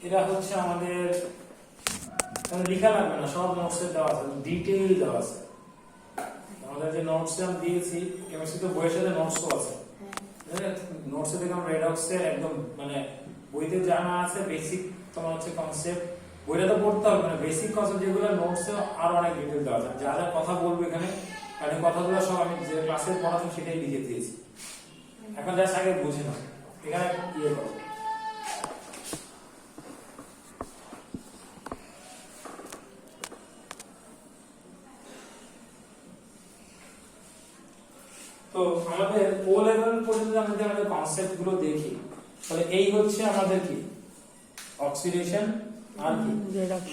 এটা হচ্ছে আমাদের লেখা লাগবে না, সব নোটসে দেওয়া আছে, ডিটেইল দেওয়া আছে। আমাদের যে নোটস আমি দিয়েছি কেমিস্ট্রি তো বইয়ের সাথে নোটসও আছে। নোটসে থেকে আমরা রেডক্সের একদম মানে বইতে জানা আছে বেসিক তোমার হচ্ছে কনসেপ্ট, বইটা তো পড়তে হবে মানে বেসিক কনসেপ্ট যেগুলো নোটসে আরো অনেক ডিটেইল দেওয়া আছে। যা যা কথা বলবো এখানে কারণ কথাগুলো সব আমি যে ক্লাসে পড়াতাম সেটাই লিখে দিয়েছি। এখন জাস্ট আগে বুঝে নাও এখানে ইয়ে করো। তো আমাদের ও লেভেল পর্যন্ত আমাদের কনসেপ্ট গুলো দেখি, তাহলে এই হচ্ছে আমাদের কি অক্সিডেশন আর কি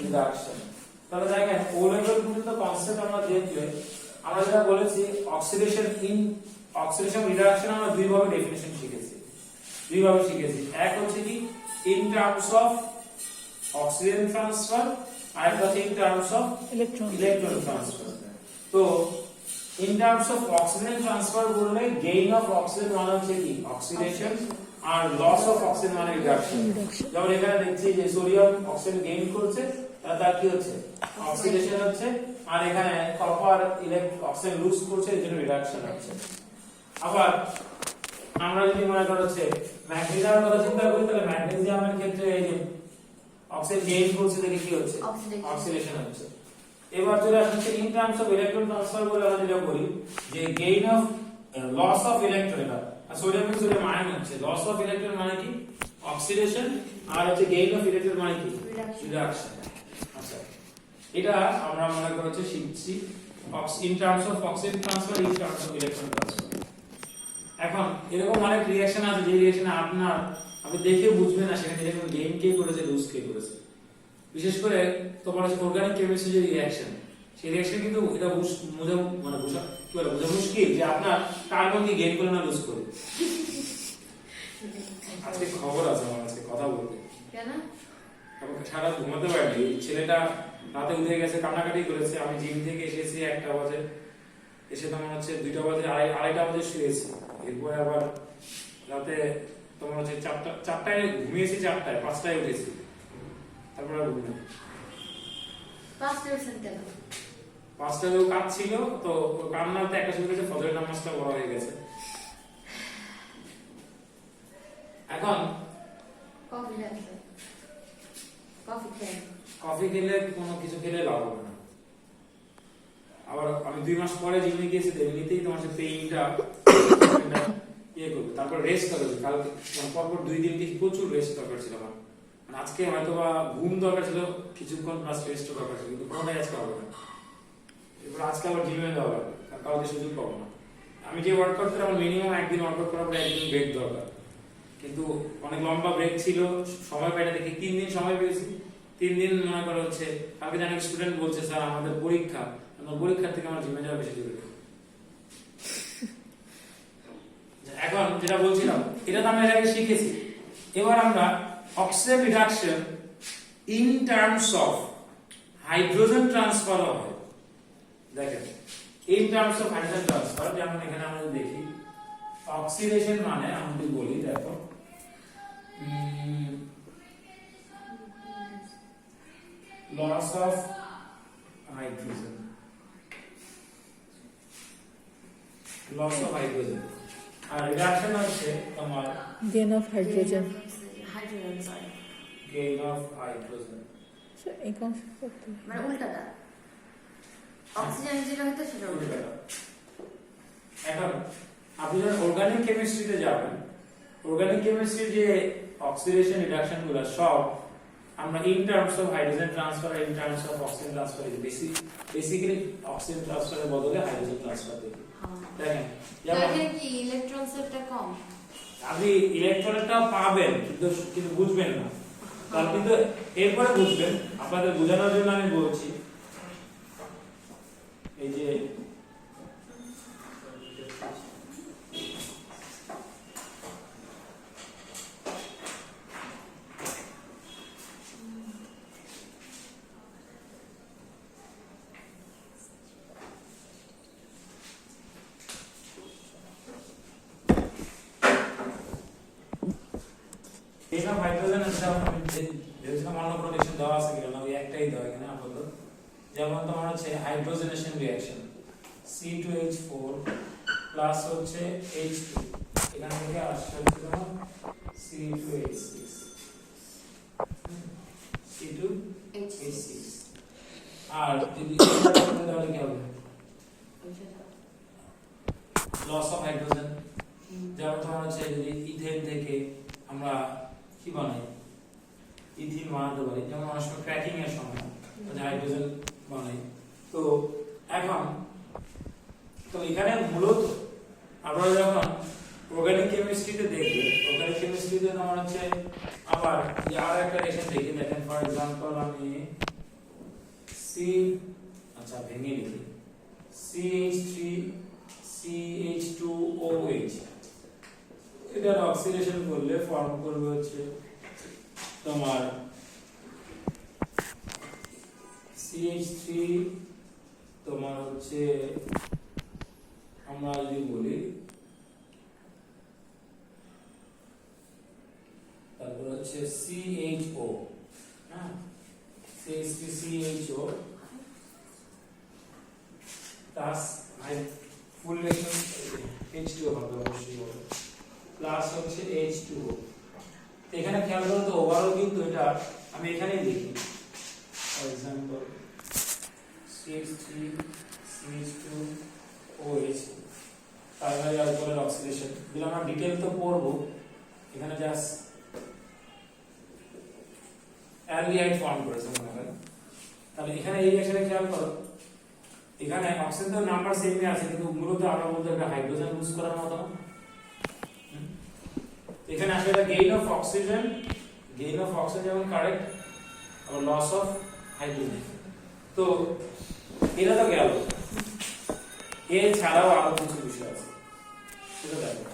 রিডাকশন। তাহলে দেখেন ও লেভেল পর্যন্ত কনসেপ্ট আমরা দেখলে আমরা যেটা বলেছি অক্সিডেশন রিডাকশন আমরা দুই ভাবে ডেফিনিশন শিখেছি, এক হচ্ছে কি in terms of oxygen transfer আর একটা হচ্ছে in terms of electron transfer. তো in terms of oxygen transfer বললে gain of oxygen মানে হচ্ছে কি অক্সিডেশন আর loss of oxygen মানে রিডাকশন। যেমন এখানে দেখছি যে সোডিয়াম অক্সিজেন গেইন করছে তার কি হচ্ছে অক্সিডেশন হচ্ছে, আর এখানে কপার অক্সিজেন লুজ করছে এর জন্য রিডাকশন হচ্ছে। আবার আমরা যদি মনে করো হচ্ছে ম্যাগনেসিয়ামের কথা চিন্তা করি তাহলে ম্যাগনেসিয়ামের ক্ষেত্রে এই যে অক্সিজেন গেইন করছে দেখে কি হচ্ছে অক্সিডেশন হচ্ছে। এবার চলে আসছে in terms of electron transfer বলে আমরা যেটা করি যে gain of loss of electron, আর সোডিয়াম আয়ন হচ্ছে লস অফ ইলেকট্রন মানে কি অক্সিডেশন আর হচ্ছে গেইন অফ ইলেকট্রন মানে কি রিডাকশন। আচ্ছা এটা আমরা মনে করে হচ্ছে শিখছি in terms of oxygen transfer, in terms of electron transfer. এখন এরকম অনেক রিঅ্যাকশন আছে যে রিঅ্যাকশনে আপনি দেখে বুঝবেন না সেখানে গেইন কে করেছে লুজ কে করেছে। বিশেষ করে তোমার অর্গানিক কেমিস্ট্রি যে রিঅ্যাকশন সেই রিঅ্যাকশন কিন্তু এটা বোঝা মুশকিল যে আপনার কার্বন কি গেইন করে না লুজ করে। আজকে খবর আছে আমার কাছে কথা বলতে, কেন আমাকে সারা ঘুমাতে পারিনি, ছেলেটা রাতে উঠে গেছে কান্নাকাটি করেছে, আমি জিম থেকে এসেছি 1টা বাজে, এসে তোমার হচ্ছে 2টা বাজে আড়াইটা বাজে শুয়েছি, এরপরে আবার রাতে তোমার হচ্ছে 4টায় ঘুমিয়েছি, 4টায় 5টায় উঠেছি, তারপরে ঘুমিয়ে 5টায় কাজ ছিল তো কান্নাতে একটা শুরু করেছে, ফজরের নামাজটা বড় হয়ে গেছে। এখন কফি খেলে কোনো কিছু খেলে লাভ হবে না। আবার আমি 2 মাস পরে জিমে গিয়েছি, এমনিতেই তোমার পেইনটা ইয়ে করবে, তারপর রেস্ট করবে। কালকে পরপর 2 দিন প্রচুর রেস্ট দরকার ছিল আমার, আজকে হয়তো বা ঘুম দরকার ছিল কিছুক্ষণ প্লাস রেস্ট দরকার ছিল, কিন্তু কোনোটাই আজকে হবে না। এবার আজকে আবার জিমে যাওয়া লাগবে, কালকে সুযোগ পাবো না। আমি যে ওয়ার্কআউট করি আমার মিনিমাম একদিন ওয়ার্কআউট করার পরে একদিন ব্রেক দরকার, কিন্তু অনেক লম্বা ব্রেক ছিল, সময় পাইনি দেখি 3 দিন সময় পেয়েছি। 3 দিন মনে করো হচ্ছে কালকে জানি স্টুডেন্ট বলছে স্যার আমাদের পরীক্ষার থেকে আমার জিমে যাওয়া বেশি জরুরি। এখন যেটা বলছিলাম এটা তো আমরা এর আগে শিখেছি। এবার আমরা oxygen reduction in terms of hydrogen transfer হয়। দেখেন in terms of hydrogen transfer, যেমন এখানে আমরা দেখি অক্সিডেশন মানে আমি যদি বলি দেখো লস অফ হাইড্রোজেন, আর রিডাকশন হচ্ছে তোমার gain of hydrogen. Gain of hydrogen এই কনসেপ্ট মানে উল্টাটা, অক্সিজেন যেটা হতো সেটা উল্টাটা। এখন আপনি যখন অর্গানিক কেমিস্ট্রিতে যাবেন, অর্গানিক কেমিস্ট্রি যে অক্সিডেশন রিডাকশন গুলো সব আমরা in terms of hydrogen transfer, in terms of oxygen transfer, basically oxygen ট্রান্সফারের বদলে হাইড্রোজেন ট্রান্সফার দেখি। দেখেন যেমন কি ইলেকট্রন সেটটা কম, আপনি ইলেকট্রনটা পাবেন কিন্তু বুঝবেন না, তাহলে কিন্তু এরপরে বুঝবেন। আপনাদের বোঝানোর জন্য আমি বলছি, এই যে হাইড্রোজেন আছে ভেবেছিলাম অন্য প্রোটেকশন দেওয়া আছে কিনা, না ওই একটাই দেওয়া এখানে আপাতত। যেমন তোমার হচ্ছে হাইড্রোজেনেশন রিঅ্যাকশন C2H4 প্লাস হচ্ছে H2, এখান থেকে আসছে হচ্ছে তোমার C2H6 C2H6। আর যদি এটা করতে তাহলে কি হবে? Loss of hydrogen. যেমন তোমার হচ্ছে যদি ইথেন থেকে আমরা কি বানাই, ইথিন বানাতে পারি, যেমন অনেক সময় ক্র্যাকিং এর সময় হাইড্রোজেন বানাই। তো এখন তো এখানে মূলত আপনারা যখন অর্গানিক কেমিস্ট্রিতে দেখবেন, অর্গানিক কেমিস্ট্রিতে তোমার হচ্ছে আবার আর একটা রিঅ্যাকশন দেখি, দেখেন ফর एग्जांपल আমি আচ্ছা ভেঙে লিখি CH3CH2OH, এটা অক্সিডেশন করলে ফর্ম করবে হচ্ছে তোমার CH3, তোমার হচ্ছে আমরা যদি বলি তারপর হচ্ছে CHO, হ্যাঁ CH3CHO প্লাস ফুল রিঅ্যাকশন H2O হবে অবশ্যই হবে, প্লাস হচ্ছে H2O। এখানে খেয়াল করো তো ওভারঅল কিন্তু এটা আমি এখানেই লিখি ফর एग्जांपल CH3CH2OH প্রাইমারি অ্যালকোহলের অক্সিডেশন এগুলো আমরা ডিটেইল তো পড়বো, এখানে জাস্ট অ্যালডিহাইড ফর্ম করেছে মনে হয়। তাহলে এখানে এই রিঅ্যাকশনে খেয়াল করো, এখানে অক্সিজেনের নাম্বার সেমই আছে কিন্তু মূলত আমরা বলতে একটা হাইড্রোজেন ইউজ করার মতো না। এখানে আসলে এটা গেইন অফ অক্সিজেন যেমন কারেক্ট, আর লস অফ হাইড্রোজেন। তো এটা তো গেল, এছাড়াও আরো কিছু বিষয় আছে সেটা দেখো।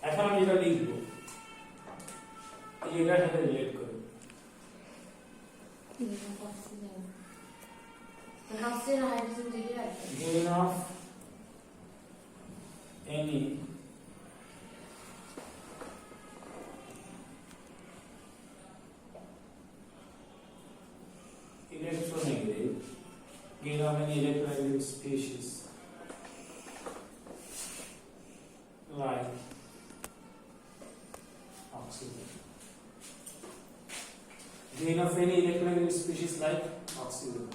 এখন আমি যেটা লিখবো এটার সাথে রিলেট করে gain of any electronegative, gain of any electronegative species like oxygen, gain of any electronegative species like oxygen।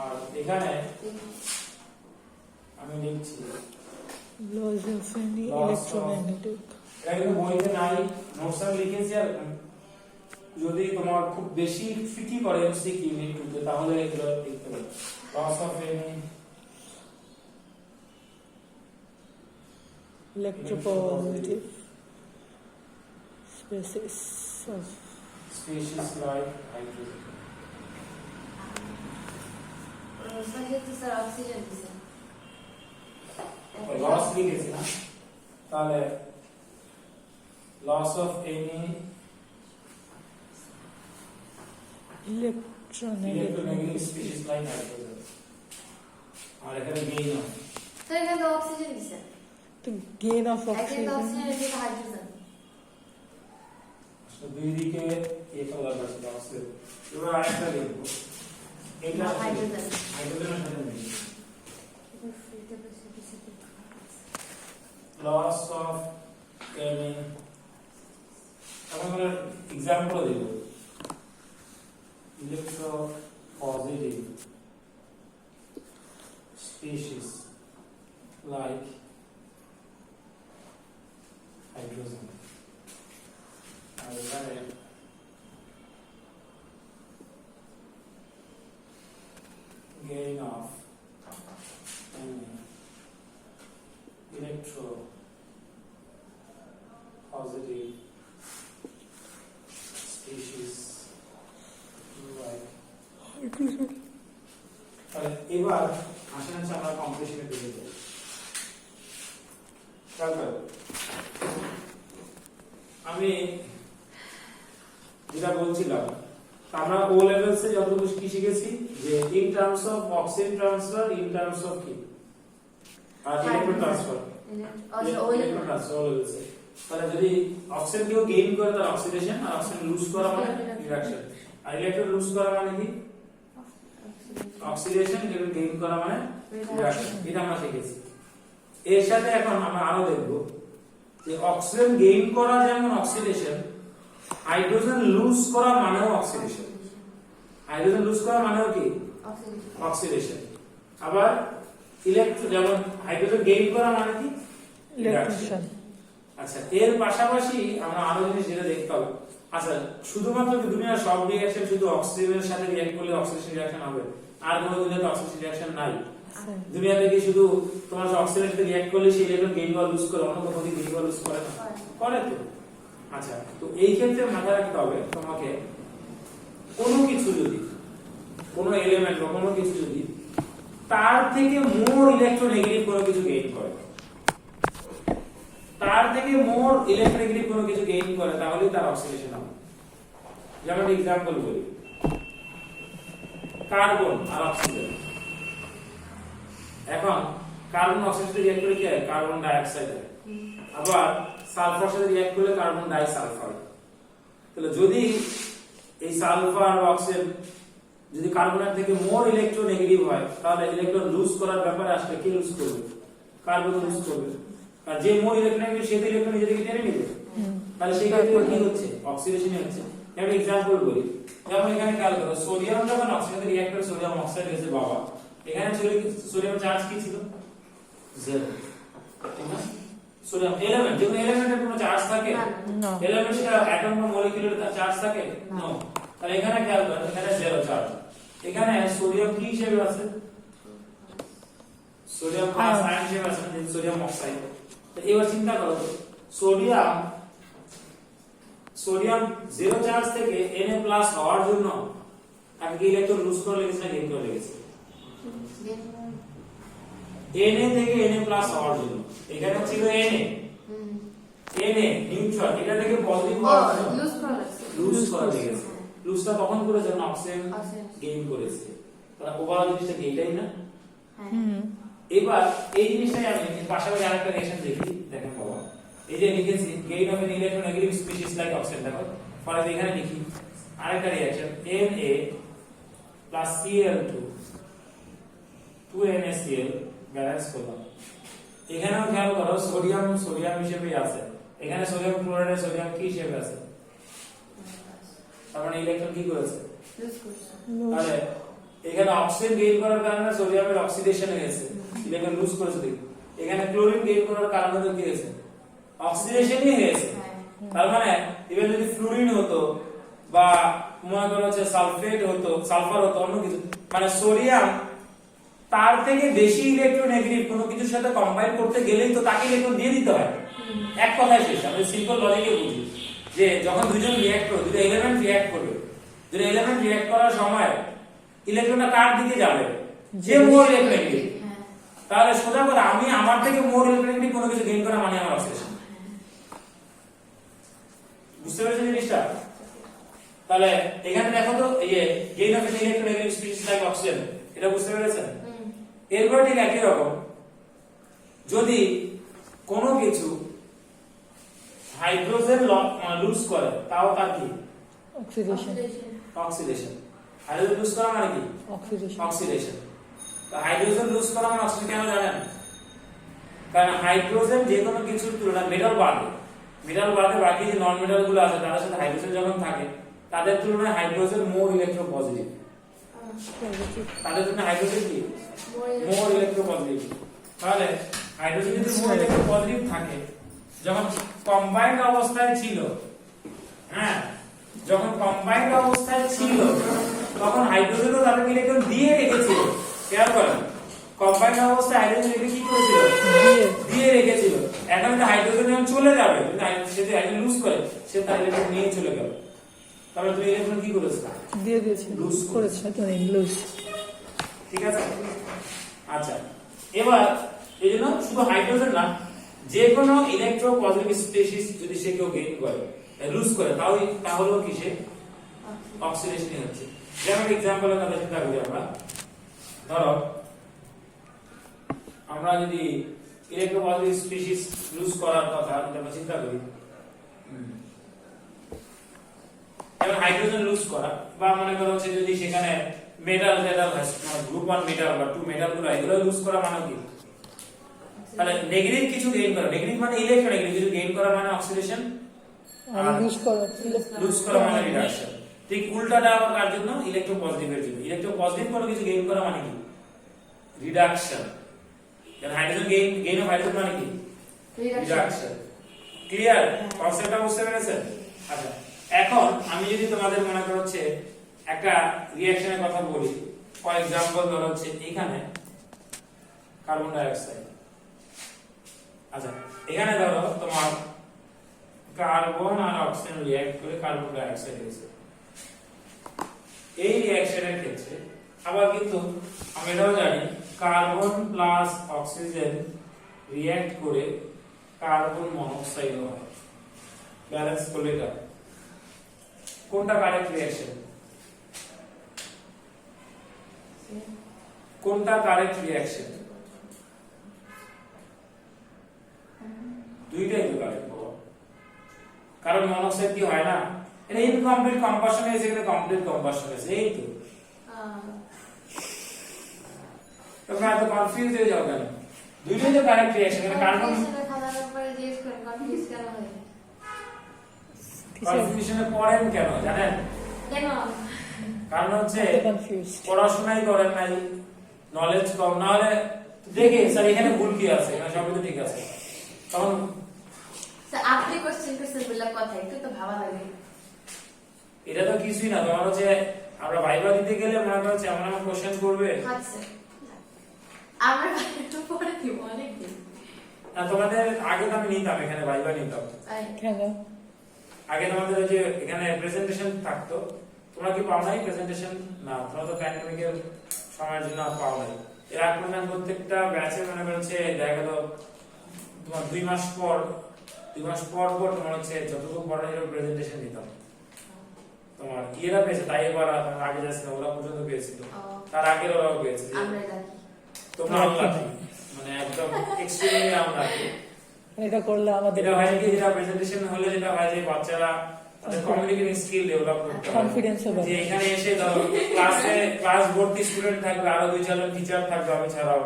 আর এখানে আমি লিখছি Loss of any electromagnetic. এটা কিন্তু বইতে নাই, নোটসে লিখেছি। আর যদি তোমার খুব বেশি ফিটি করে এমসিকিউ ইউনিট 2 তে তাহলে এগুলো লিখতে হবে। Loss of any Electropositive species of like hydrogen। Loss লিখেছি না, তাহলে loss of any electronegative species like hydrogen। আর এখানে গেইন অফ, তো এখানে অক্সিজেন দিছে, তো gain of এখানে oxygen অক্সিজেন এর দিকে হাইড্রোজেন, তো দুই দিকে এই কালার আছে অক্সিজেন। এবার আরেকটা লিখবো, এটা হাইড্রোজেন হাইড্রোজেনের সাথে মিলে লস অফ এনি। আমরা এক্সাম্পল দেব, electropositive species like hydrogen। আর এখানে gain of any electropositive species like hydrogen। তাহলে এবার আসেন হচ্ছে আমরা কম্পিটিশনে দিকে যাই। তারপর আমি যেটা বলছিলাম, আমরা ও লেভেলসে যতটুকু কি শিখেছি যে in terms of oxygen transfer, in terms of কি আর ইলেকট্রন ট্রান্সফার, ইলেকট্রন ট্রান্সফার লেভেলসে। তাহলে যদি অক্সিজেন কেউ গেইন করে তার অক্সিডেশন, আর অক্সিজেন লুজ করা মানে রিডাকশন। আর ইলেকট্রন লুজ করা মানে কি? অক্সিডেশন, ইলেকট্রন গেইন করা মানে রিডাকশন। এটা আমরা শিখেছি। এর সাথে এখন আমরা আরো দেখব যে অক্সিজেন গেইন করা যেমন অক্সিডেশন, হাইড্রোজেন লুজ করা মানেও অক্সিডেশন। হাইড্রোজেন লুজ করা মানেও কি? অক্সিডেশন। আবার ইলেকট্রন যেমন হাইড্রোজেন গেইন করা মানে কি? ইলেকট্রিশন। আচ্ছা, এর পাশাপাশি আমরা আরো জিনিস যেটা দেখতে হবে। আচ্ছা, শুধুমাত্র কি দুনিয়ার সব রিঅ্যাকশন শুধু অক্সিজেনের সাথে রিঅ্যাক্ট করলে অক্সিডেশন রিঅ্যাকশন হবে? আর কোনো দুনিয়াতে অক্সিডেশন রিঅ্যাকশন নাই। দুনিয়াতে কি শুধু তোমার অক্সিজেনের সাথে রিঅ্যাক্ট করলে সেই ইলেকট্রন গেইন বা লুজ করে, অন্য কোনো দিকে গেইন বা লুজ করে না? করে তো। আচ্ছা, তো এই ক্ষেত্রে মাথায় রাখতে হবে তোমাকে, কোনো কিছু যদি, কোনো এলিমেন্ট বা কোনো কিছু যদি তার থেকে মোর ইলেকট্রোনেগেটিভ কোনো কিছু গেইন করে, তার থেকে মোর ইলেকট্রোনেগেটিভ কোনো কিছু গেইন করে, তাহলেই তার অক্সিডেশন হবে। যেমন এক্সাম্পল বলি, কার্বন আর অক্সিজেন। এখন কার্বন অক্সিজেন রিঅ্যাক্ট করে কি হয়? কার্বন ডাই অক্সাইড হয়। আবার সালফার সাথে রিঅ্যাক্ট করলে কার্বন ডাই সালফার। তাহলে যদি এই সালফার বা অক্সিজেন যদি কার্বনের থেকে মোর ইলেকট্রোনেগেটিভ হয়, তাহলে ইলেকট্রন লুজ করার ব্যাপারে আসলে কে লুজ করবে? কার্বন লুজ করবে। আর যে মোর ইলেকট্রোনেগেটিভ সে তো ইলেকট্রন নিজে থেকে টেনে নেবে, তাহলে সেই ক্ষেত্রে কি হচ্ছে? অক্সিডেশন হচ্ছে। যেমন এক্সাম্পল বলি, যেমন এখানে খেয়াল করো, সোডিয়াম যখন অক্সিজেনের সাথে রিঅ্যাক্ট করে সোডিয়াম অক্সাইড হয়েছে বাবা, এখানে সোডিয়াম চার্জ কি ছিল? 0। ঠিক আছে? সোডিয়াম এলিমেন্ট, যেকোনো এলিমেন্টের কোনো চার্জ থাকে না। এলিমেন্ট সেটা অ্যাটম বা মলিকিউলের চার্জ থাকে না। তাহলে এখানে খেয়াল করো, এখানে 0 চার্জ। এখানে সোডিয়াম কি হিসেবে আছে? সোডিয়াম প্লাস আয়ন হিসেবে আছে, সোডিয়াম অক্সাইড। তো এবার চিন্তা করো, সোডিয়াম 0 চার্জ থেকে Na+ হওয়ার জন্য আগে ইলেকট্রন লুজ করে লেগেছে না গেইন করে লেগেছে? Na থেকে Na+ হওয়ার জন্য। এখানে ছিল Na নিউট্রাল, এটা থেকে পজিটিভ হওয়ার জন্য লুজ করে লেগেছে। লুজটা তখন করেছে যখন অক্সিজেন গেইন করেছে। তাহলে ওভারঅল জিনিসটা কি এটাই না? এবার এই জিনিসটাই আমি পাশাপাশি আরেকটা রিঅ্যাকশন দেখি। দেখেন বাবা, এই যে লিখেছি gain of N electronegative species like oxygen, দেখো পরে এখানে লিখি আরেকটা reaction Na + Cl2 2NaCl balance করলাম। এখানেও খেয়াল করো, সোডিয়াম হিসেবে আছে, এখানে সোডিয়াম ক্লোরাইড সোডিয়াম কি হিসেবে আছে? তার মানে ইলেকট্রন কি করেছে? তাহলে এখানে অক্সিজেন গেইন করার কারণে সোডিয়ামের অক্সিডেশন হয়েছে, ইলেকট্রন লুজ করেছে। এখানে ক্লোরিন গেইন করার কারণে তো কি হয়েছে? অক্সিডেশনই হয়েছে। তার মানে ইভেন যদি ফ্লুরিন হতো বা মনে করো হচ্ছে সালফেট হতো, সালফার হতো, অন্য কিছু, মানে সোডিয়াম তার থেকে বেশি ইলেকট্রোনেগেটিভ কোনো কিছুর সাথে কম্বাইন করতে গেলেই তো তাকে ইলেকট্রন দিয়ে দিতে হয়। এক কথায় শেষ। আমরা সিম্পল লজিকে বুঝি যে যখন দুজন রিঅ্যাক্ট করবে, দুটো এলিমেন্ট রিঅ্যাক্ট করবে, দুটো এলিমেন্ট রিঅ্যাক্ট করার সময় ইলেকট্রনটা কার দিকে যাবে? যে মোর ইলেকট্রোনেগেটিভ। তাহলে সোজা করে আমি আমার থেকে মোর ইলেকট্রোনেগেটিভ কোনো কিছু গেইন করা মানে আমার অক্সিডেশন। বুঝতে পেরেছেন জিনিসটা? তাহলে এখানে দেখো তো, এই যে gain of N electronegative species like oxygen, এটা বুঝতে পেরেছেন? এরপর ঠিক একই রকম, যদি কোনো কিছু হাইড্রোজেন লুজ করে, তাও তার কি? অক্সিডেশন। হাইড্রোজেন লুজ করা মানে কি? অক্সিডেশন। তো হাইড্রোজেন লুজ করা মানে অক্সিডেশন কেন জানেন? কারণ হাইড্রোজেন যে কোনো কিছুর তুলনায় মেটাল বাদে বাকি যে নন মেটাল গুলো আছে তাদের সাথে হাইড্রোজেন যখন থাকে, তাদের তুলনায় হাইড্রোজেন মোর ইলেকট্রোপজিটিভ। তাদের জন্য হাইড্রোজেন কি? মোর ইলেকট্রোপজিটিভ। তাহলে হাইড্রোজেন যদি মোর ইলেকট্রোপজিটিভ থাকে, যখন কম্বাইন্ড অবস্থায় ছিল, হ্যাঁ, যখন কম্বাইন্ড অবস্থায় ছিল তখন হাইড্রোজেনও তাদের ইলেকট্রন দিয়ে রেখেছিল। খেয়াল করেন, কম্বাইন্ড অবস্থায় হাইড্রোজেন রেখে কি করেছিল? দিয়ে রেখেছিল। এখন তো হাইড্রোজেন যখন চলে যাবে, সে যদি হাইড্রোজেন লুজ করে, সে তার ইলেকট্রন নিয়ে চলে গেল। তাহলে তুমি ইলেকট্রন কি করেছে? দিয়ে দিয়েছে, লুজ করেছে। ঠিক আছে? আচ্ছা, এবার এইজন্য শুধু হাইড্রোজেন না, যে কোনো ইলেকট্রোপজিটিভ স্পিসিস যদি সে কেউ গেইন করে, লুজ করে, তাহলেও কি সে অক্সিডেশন হচ্ছে। যেমন এক্সাম্পলের কথা চিন্তা করি আমরা, ধরো আমরা যদি ইলেকট্রোপজিটিভ স্পিসিস লুজ করার কথা যদি আমরা চিন্তা করি, যেমন হাইড্রোজেন লুজ করা, বা মনে করো হচ্ছে যদি সেখানে মেটাল মেটাল গ্রুপ 1 মেটাল বা 2 মেটাল গুলো এগুলো লুজ করা মানে কি, তাহলে নেগেটিভ কিছু গেইন করা, নেগেটিভ মানে ইলেকট্রোনেগেটিভ কিছু গেইন করা মানে অক্সিডেশন, আর লুজ করা মানে রিডাকশন। ঠিক উল্টাটা আবার কার জন্য, ইলেকট্রোপজিটিভের জন্য। ইলেকট্রোপজিটিভ কোনো কিছু গেইন করা মানে কি, রিডাকশন। যেমন হাইড্রোজেন গেইন অফ হাইড্রোজেন মানে কি, রিডাকশন। ক্লিয়ার? কনসেপ্টটা বুঝতে পেরেছেন? আচ্ছা, এখন আমি যদি তোমাদের মনে করো হচ্ছে একটা রিঅ্যাকশনের কথা বলি, ফর এক্সাম্পল ধরো হচ্ছে এখানে কার্বন ডাই অক্সাইড, আচ্ছা এখানে ধরো তোমার কার্বন আর অক্সিজেন রিঅ্যাক্ট করে কার্বন ডাই অক্সাইড হয়েছে। এই রিঅ্যাকশনের ক্ষেত্রে আবার কিন্তু আমরা এটাও জানি কার্বন প্লাস অক্সিজেন রিঅ্যাক্ট করে কার্বন মনোক্সাইড হয়। ব্যালেন্স করলে এটা কোনটা কারেক্ট রিঅ্যাকশন, কোনটা কারেক্ট রিঅ্যাকশন? দুইটাই তো কারেক্ট বাবা, কারণ মনোক্সাইড কি হয় না, এটা ইনকমপ্লিট কম্বাসন হয়েছে, এখানে কমপ্লিট কম্বাসন হয়েছে, এই তো। তোমরা এত কনফিউজ হয়ে যাও কেন? দুইটাই তো কারেক্ট রিঅ্যাকশন, এটা কার্বন কনফিউশনে পড়েন কেন জানেন? কারণ হচ্ছে পড়াশোনাই করেন নাই, নলেজ কম, না হলে দেখে স্যার এখানে ভুল কি আছে, এখানে সবই তো ঠিক আছে, তখন আপনি কোশ্চেন করছেন বলে কথা, একটু তো ভাবা লাগে। এটা তো কিছুই না, তোমার হচ্ছে আমরা ভাইবা দিতে গেলে মনে করো হচ্ছে এমন এমন কোশ্চেন করবে। আচ্ছা আমার একটু পরে কি অনেক দিন না, তোমাদের আগে তো আমি নিতাম, এখানে ভাইবা নিতাম। কেন? আগে তোমাদের ওই যে এখানে প্রেজেন্টেশন থাকতো, তোমরা কি পাও নাই প্রেজেন্টেশন? না, তোমরা তো প্যান্ডেমিকের সময়ের জন্য পাও নাই। এর আগ পর্যন্ত প্রত্যেকটা ব্যাচে মনে করছে দেখা গেল তোমার 2 মাস পর তোমার হচ্ছে যতটুকু পড়া ছিল প্রেজেন্টেশন দিতাম। তোমার ইয়েরা পেয়েছে, তাই এবার আগে যাচ্ছে না, ওরা পর্যন্ত পেয়েছিল, তার আগের ওরাও পেয়েছে। তোমরা আনলাকি, মানে একদম এক্সট্রিমলি আনলাকি। এটা করলে আমাদের এটা হয় কি, যেটা প্রেজেন্টেশন হলে যেটা হয় যে বাচ্চারা তাদের কমিউনিকেটিং স্কিল ডেভেলপ করতে হবে, কনফিডেন্স হবে, যে এখানে এসে ধরো ক্লাস ভর্তি স্টুডেন্ট থাকবে, আরো 2-4 জন টিচার থাকবে আমি ছাড়াও,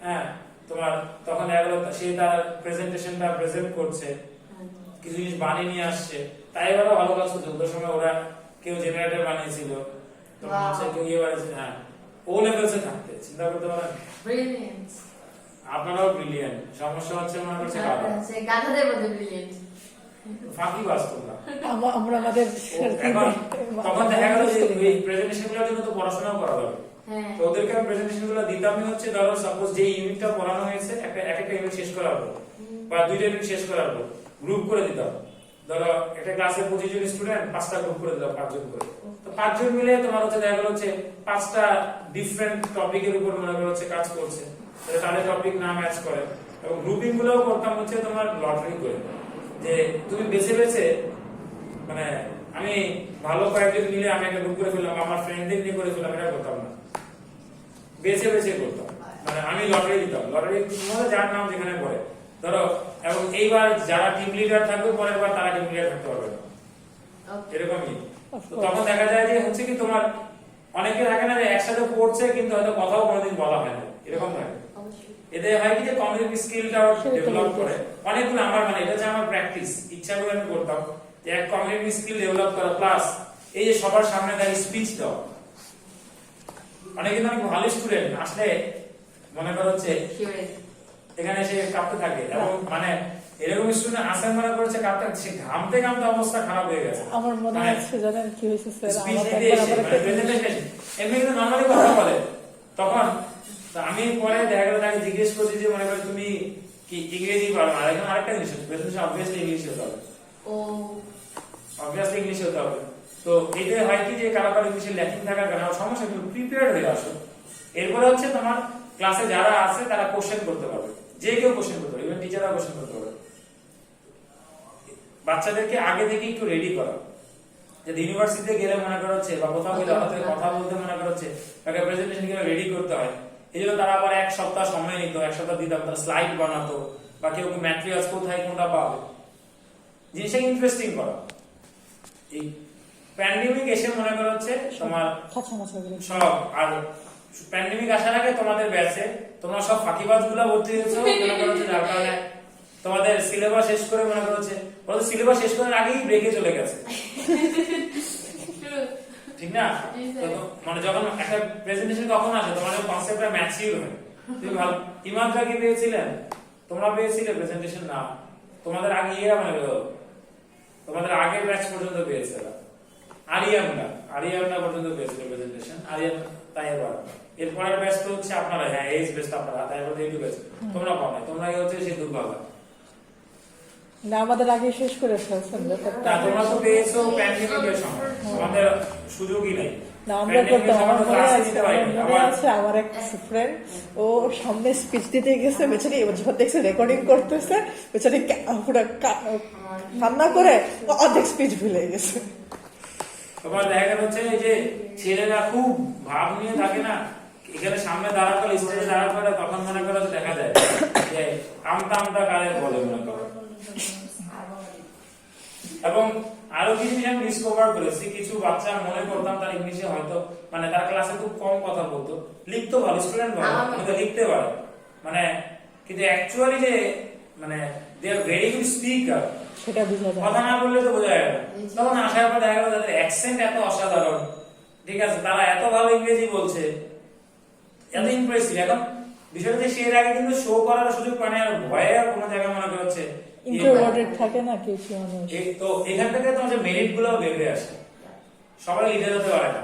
হ্যাঁ তোমার তখন এগুলো সে তার প্রেজেন্টেশনটা প্রেজেন্ট করছে, কিছু জিনিস বানিয়ে নিয়ে আসছে, তাই এবারে ভালো কাজ করছে। ওদের সময় ওরা কেউ জেনারেটর বানিয়েছিল, তোমার হচ্ছে কেউ ইয়ে বানিয়েছে, হ্যাঁ ও লেভেলসে থাকতে চিন্তা করতে পারেন। ব্রিলিয়েন্ট, আপনারাও ব্রিলিয়েন্ট, সমস্যা হচ্ছে মনে করছে গাধাদের মধ্যে ব্রিলিয়েন্ট, ফাঁকি বাস্তব না। আমরা আমাদের এখন তখন দেখা গেল যে এই প্রেজেন্টেশনগুলোর জন্য তো পড়াশোনাও করা হবে, তো ওদেরকে আমি প্রেজেন্টেশনগুলো দিতামই হচ্ছে ধরো সাপোজ যে ইউনিটটা পড়ানো হয়েছে একটা ইউনিট শেষ করার পর বা 2টা ইউনিট শেষ করার পর গ্রুপ করে দিতাম। ধরো একটা ক্লাসে 25 জন স্টুডেন্ট, 5টা গ্রুপ করে দিলাম, 5 জন করে। তো 5 জন মিলে তোমার হচ্ছে দেখা গেল হচ্ছে 5টা ডিফারেন্ট টপিকের উপর মনে করো হচ্ছে কাজ করছে, তাহলে তাদের টপিক না ম্যাচ করে, এবং গ্রুপিং গুলোও করতাম হচ্ছে তোমার লটারি করে, যে তুমি বেছে বেছে, মানে আমি ভালো কয়েকজন মিলে আমি একটা গ্রুপ করে ফেললাম, আমার ফ্রেন্ডদের নিয়ে করে ফেললাম, এটা করতাম না, বেছে বেছে করতাম, মানে আমি লটারি দিতাম, লটারি মধ্যে যার নাম যেখানে পড়ে ধরো, এবং এইবার যারা টিম লিডার থাকবে পরের বার তারা টিম লিডার থাকতে পারবে না, এরকমই। তো তখন দেখা যায় যে হচ্ছে কি তোমার অনেকে থাকে না যে একসাথে পড়ছে কিন্তু হয়তো কথাও কোনোদিন বলা হয় না, এরকম থাকে। এতে হয় কি যে কমিউনিকেশন স্কিলটাও ডেভেলপ করে অনেকগুলো, আমার মানে এটা যে আমার প্র্যাকটিস ইচ্ছা করে আমি করতাম যে এক কমিউনিকেশন স্কিল ডেভেলপ করা, প্লাস এই যে সবার সামনে দাঁড়িয়ে স্পিচ দেওয়া। অনেকে অনেক ভালো স্টুডেন্ট আসলে মনে করো হচ্ছে এখানে এসে কাঁপতে থাকে, এবং মানে এরকম স্টুডেন্ট আসেন মনে করছে কাঁপতে, সে ঘামতে ঘামতে অবস্থা খারাপ হয়ে গেছে। আমার মনে আছে জানেন কি হয়েছে স্যার, স্পিচ দিতে এসে মানে প্রেজেন্টেশন এমনি কিন্তু নরমালি কথা বলে, তখন আমি পরে দেখা গেল তাকে জিজ্ঞেস করছি যে মনে করো তুমি কি ইংরেজি পারো না, এখন আরেকটা জিনিস প্রেজেন্টেশন অবভিয়াসলি ইংলিশ হতে হবে, অবভিয়াসলি ইংলিশ হতে হবে। তো এটাই হয় কি যে কারো কারো ইংলিশে ল্যাকিং থাকার কারণে সমস্যা, কিন্তু প্রিপেয়ার্ড হয়ে আসো। এরপরে হচ্ছে তোমার ক্লাসে যারা আছে তারা কোশ্চেন করতে পারবে, যে কেউ কোশ্চেন করতে পারবে, ইভেন টিচাররা কোশ্চেন করতে পারবে। বাচ্চাদেরকে আগে থেকে একটু রেডি করা, যে ইউনিভার্সিটিতে গেলে মনে করা হচ্ছে বা কোথাও গেলে হাতে কথা বলতে মনে করা হচ্ছে, তাকে প্রেজেন্টেশন কিভাবে রেডি করতে হয়, এই জন্য তারা আবার এক সপ্তাহ সময় নিত, এক সপ্তাহ দিতাম, তারা স্লাইড বানাতো বা কেউ ম্যাটেরিয়ালস কোথায় কোনটা পাবে, জিনিসটা ইন্টারেস্টিং করা। এই প্যান্ডেমিক এসে মনে করা হচ্ছে তোমার খাঁচামাচা করে। সব, আর প্যান্ডেমিক আসার আগে তোমাদের ব্যাচে তোমরা সব ফাঁকিবাজ গুলা ভর্তি হয়েছো মনে করা হচ্ছে, যার কারণে তোমাদের সিলেবাস শেষ করে মনে করা হচ্ছে ওদের সিলেবাস শেষ করার আগেই ব্রেকে চলে গেছে, ঠিক না? মানে যখন একটা প্রেজেন্টেশন কখন আসে তোমাদের কনসেপ্টটা ম্যাচিউর হয়। তুমি ভালো ইমানরা কি পেয়েছিলেন? তোমরা পেয়েছিলে প্রেজেন্টেশন? না, তোমাদের আগে এরা মানে তোমাদের আগের ব্যাচ পর্যন্ত পেয়েছে। আরিয়ানরা পর্যন্ত পেয়েছিল প্রেজেন্টেশন, আরিয়ান তাই এবার এরপরের ব্যাচ তো হচ্ছে আপনারা, হ্যাঁ এইচ ব্যাচ আপনারা, তাই এবার এই ব্যাচ তোমরা পাও না, তোমরা হচ্ছে সেই দুর্ভাগ্য না, আমাদের আগে শেষ করে ফেলছেন ব্যাপারটা। না, তোমরা তো পেয়েছো প্যান্ডেমিকের সময়, তোমাদের সুযোগই নাই। না, আমরা করতাম। আমার মনে আছে আমার এক ফ্রেন্ড, ও সামনে স্পিচ দিতে গেছে, বেচারি যখন দেখছে রেকর্ডিং করতেছে, বেচারি পুরো কান্না করে অর্ধেক স্পিচ ভুলে গেছে। তোমার দেখা যাচ্ছে এই যে ছেলেরা খুব ভাব নিয়ে থাকে না, এখানে সামনে দাঁড়া করে স্টেজে দাঁড়া করে, তখন মনে করো দেখা যায় যে আমটা আমটা কারে বলে মনে করো। এবং আরো কিছু জিনিস আমি ডিসকভার করেছি, কিছু বাচ্চা মনে করতাম তার ইংলিশে হয়তো মানে তার ক্লাসে খুব কম কথা বলতো, লিখতে ভালো, স্টুডেন্ট ভালো, মানে লিখতে পারে মানে, কিন্তু অ্যাকচুয়ালি যে মানে দে আর ভেরি গুড স্পিকার, সেটা বোঝা যায়। কথা না বললে তো বোঝা যায় না। তখন আসার পর দেখা গেল তাদের অ্যাকসেন্ট এত অসাধারণ, ঠিক আছে, তারা এত ভালো ইংরেজি বলছে, এত ইমপ্রেসিভ। এখন বিষয়টা যে সে এর আগে কিন্তু শো করার সুযোগ পায় না, আর ভয়ে আর কোনো জায়গায় মনে করছে ইন্ট্রোভার্টেড থাকে না কিছু মানুষ। তো এখান থেকে তোমার মেরিট গুলো বের আসে। সবাই লিডার হতে পারে না,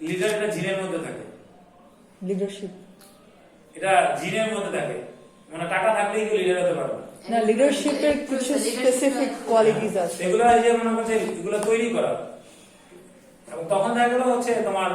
লিডার এটা জিনের মধ্যে থাকে, লিডারশিপ এটা জিনের মধ্যে থাকে, মানে টাকা থাকলেই কেউ লিডার হতে পারবে না, লিডারশিপের কিছু স্পেসিফিক কোয়ালিটিস আছে, এগুলো যে মনে করছে এগুলো তৈরি করা। এবং তখন দেখা গেল হচ্ছে তোমার